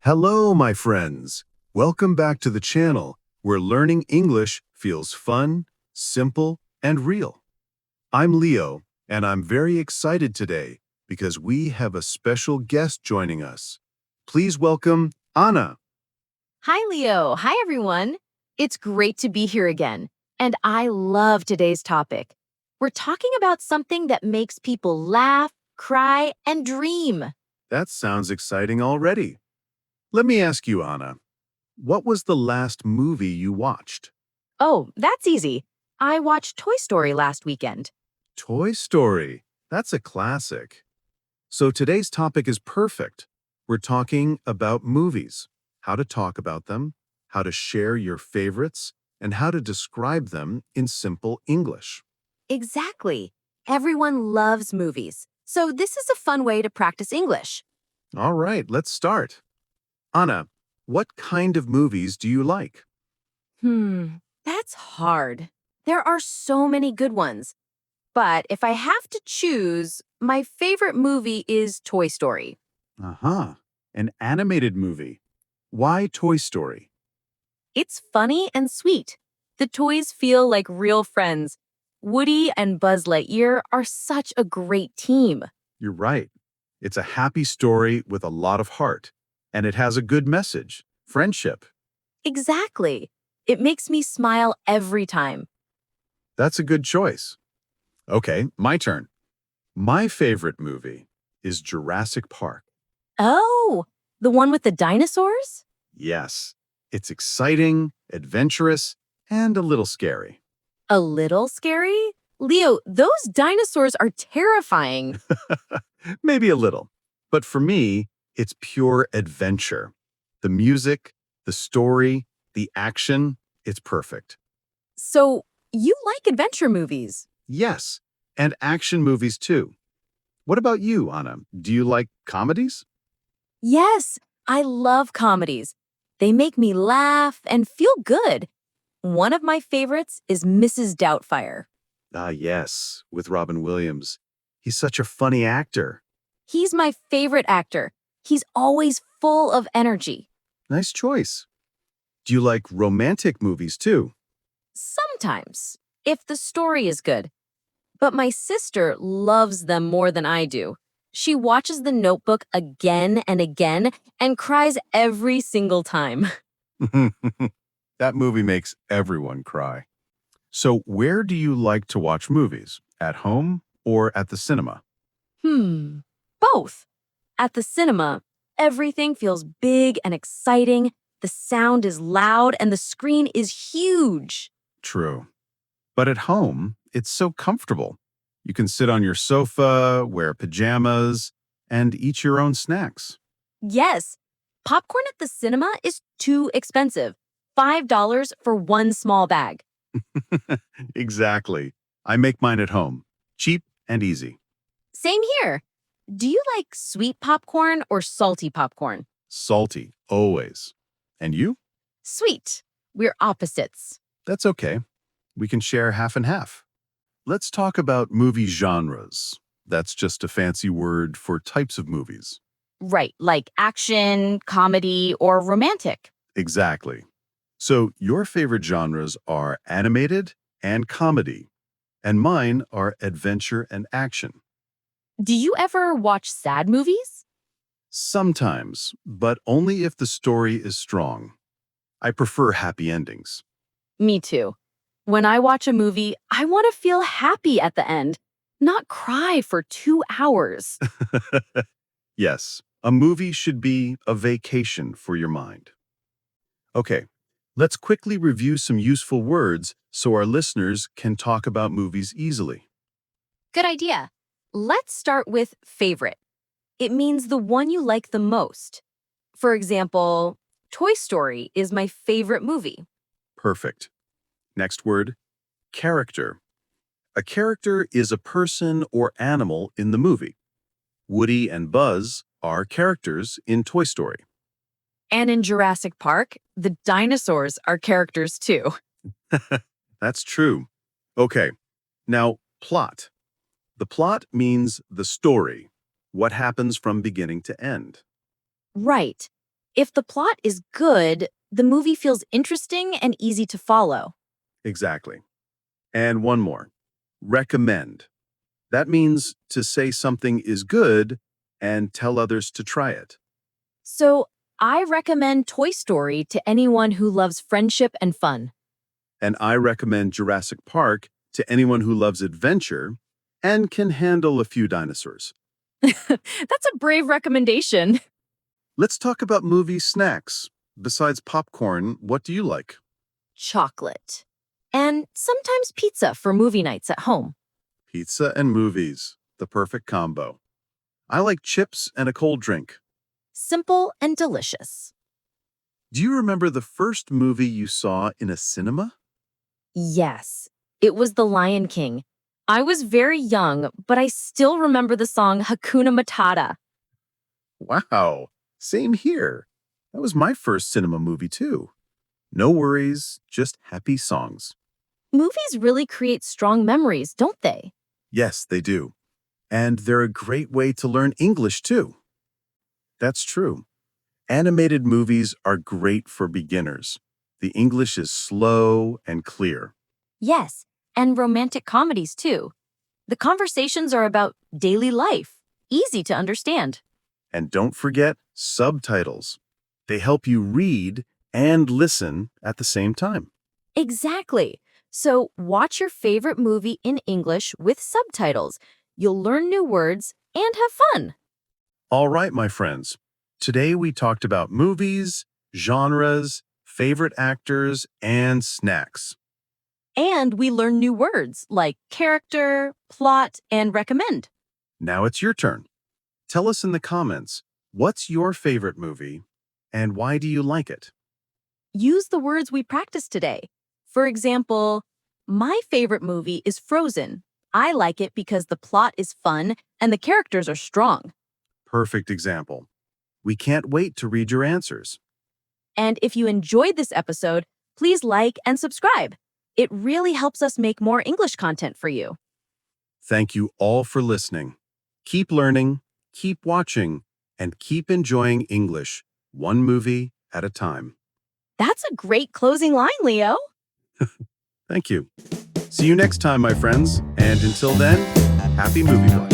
Hello, my friends. Welcome back to the channel where learning English feels fun, simple, and real. I'm Leo, and I'm very excited today because we have a special guest joining us. Please welcome Anna. Hi, Leo. Hi, everyone. It's great to be here again. And I love today's topic. We're talking about something that makes people laugh, cry, and dream. That sounds exciting already. Let me ask you, Anna, what was the last movie you watched? Oh, that's easy. I watched Toy Story last weekend. Toy Story. That's a classic. So today's topic is perfect. We're talking about movies, how to talk about them, how to share your favorites, and how to describe them in simple English. Exactly. Everyone loves movies. So this is a fun way to practice English. All right, let's start. Anna, what kind of movies do you like? That's hard. There are so many good ones. But if I have to choose, my favorite movie is Toy Story. Uh-huh, an animated movie. Why Toy Story? It's funny and sweet. The toys feel like real friends. Woody and Buzz Lightyear are such a great team. You're right. It's a happy story with a lot of heart, and it has a good message, friendship. Exactly. It makes me smile every time. That's a good choice. Okay, my turn. My favorite movie is Jurassic Park. Oh, the one with the dinosaurs? Yes, it's exciting, adventurous, and a little scary. A little scary? Leo, those dinosaurs are terrifying. Maybe a little. But for me, it's pure adventure. The music, the story, the action, it's perfect. So, you like adventure movies? Yes, and action movies too. What about you, Anna? Do you like comedies? Yes, I love comedies. They make me laugh and feel good. One of my favorites is Mrs. Doubtfire. Ah, yes, with Robin Williams. He's such a funny actor. He's my favorite actor. He's always full of energy. Nice choice. Do you like romantic movies too? Sometimes, if the story is good. But my sister loves them more than I do. She watches The Notebook again and again and cries every single time. That movie makes everyone cry. So, where do you like to watch movies? At home or at the cinema? Both. At the cinema, everything feels big and exciting. The sound is loud and the screen is huge. True. But at home, it's so comfortable. You can sit on your sofa, wear pajamas, and eat your own snacks. Yes, popcorn at the cinema is too expensive. $5 for one small bag. Exactly. I make mine at home. Cheap and easy. Same here. Do you like sweet popcorn or salty popcorn? Salty, always. And you? Sweet. We're opposites. That's okay. We can share half and half. Let's talk about movie genres. That's just a fancy word for types of movies. Right, like action, comedy, or romantic. Exactly. So your favorite genres are animated and comedy, and mine are adventure and action. Do you ever watch sad movies? Sometimes, but only if the story is strong. I prefer happy endings. Me too. When I watch a movie, I want to feel happy at the end, not cry for 2 hours. Yes, a movie should be a vacation for your mind. Okay, let's quickly review some useful words so our listeners can talk about movies easily. Good idea. Let's start with favorite. It means the one you like the most. For example, Toy Story is my favorite movie. Perfect. Next word, character. A character is a person or animal in the movie. Woody and Buzz are characters in Toy Story. And in Jurassic Park, the dinosaurs are characters too. That's true. Okay, now plot. The plot means the story, what happens from beginning to end. Right. If the plot is good, the movie feels interesting and easy to follow. Exactly. And one more. Recommend. That means to say something is good and tell others to try it. So, I recommend Toy Story to anyone who loves friendship and fun. And I recommend Jurassic Park to anyone who loves adventure and can handle a few dinosaurs. That's a brave recommendation. Let's talk about movie snacks. Besides popcorn, what do you like? Chocolate. And sometimes pizza for movie nights at home. Pizza and movies, the perfect combo. I like chips and a cold drink. Simple and delicious. Do you remember the first movie you saw in a cinema? Yes, it was The Lion King. I was very young, but I still remember the song Hakuna Matata. Wow, same here. That was my first cinema movie too. No worries, just happy songs. Movies really create strong memories, don't they? Yes, they do. And they're a great way to learn English too. That's true. Animated movies are great for beginners. The English is slow and clear. Yes, and romantic comedies too. The conversations are about daily life, easy to understand. And don't forget subtitles. They help you read and listen at the same time. Exactly. So watch your favorite movie in English with subtitles. You'll learn new words and have fun. All right, my friends. Today we talked about movies, genres, favorite actors, and snacks. And we learn new words like character, plot, and recommend. Now it's your turn. Tell us in the comments, what's your favorite movie and why do you like it? Use the words we practiced today. For example, my favorite movie is Frozen. I like it because the plot is fun and the characters are strong. Perfect example. We can't wait to read your answers. And if you enjoyed this episode, please like and subscribe. It really helps us make more English content for you. Thank you all for listening. Keep learning, keep watching, and keep enjoying English, one movie at a time. That's a great closing line, Leo. Thank you. See you next time, my friends. And until then, happy movie watching.